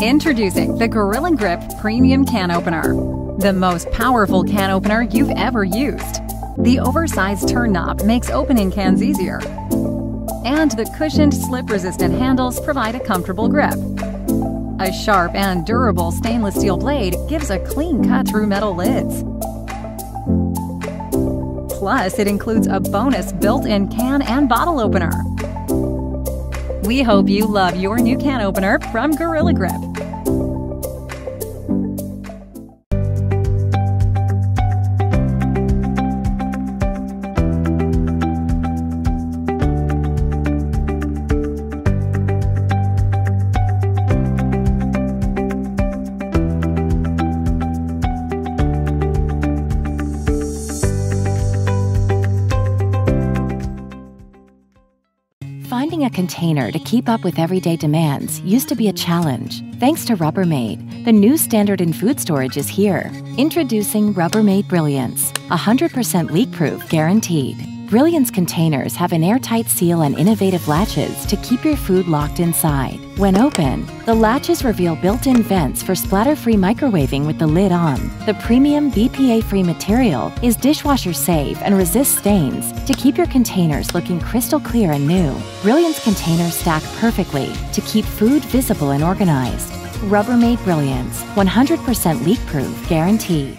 Introducing the Gorilla Grip Premium Can Opener, the most powerful can opener you've ever used. The oversized turn knob makes opening cans easier, and the cushioned, slip-resistant handles provide a comfortable grip. A sharp and durable stainless steel blade gives a clean cut through metal lids. Plus, it includes a bonus built-in can and bottle opener. We hope you love your new can opener from Gorilla Grip. Finding a container to keep up with everyday demands used to be a challenge. Thanks to Rubbermaid, the new standard in food storage is here. Introducing Rubbermaid Brilliance, 100% leak-proof guaranteed. Brilliance containers have an airtight seal and innovative latches to keep your food locked inside. When open, the latches reveal built-in vents for splatter-free microwaving with the lid on. The premium BPA-Free material is dishwasher safe and resists stains to keep your containers looking crystal clear and new. Brilliance containers stack perfectly to keep food visible and organized. Rubbermaid Brilliance, 100% leak-proof guaranteed.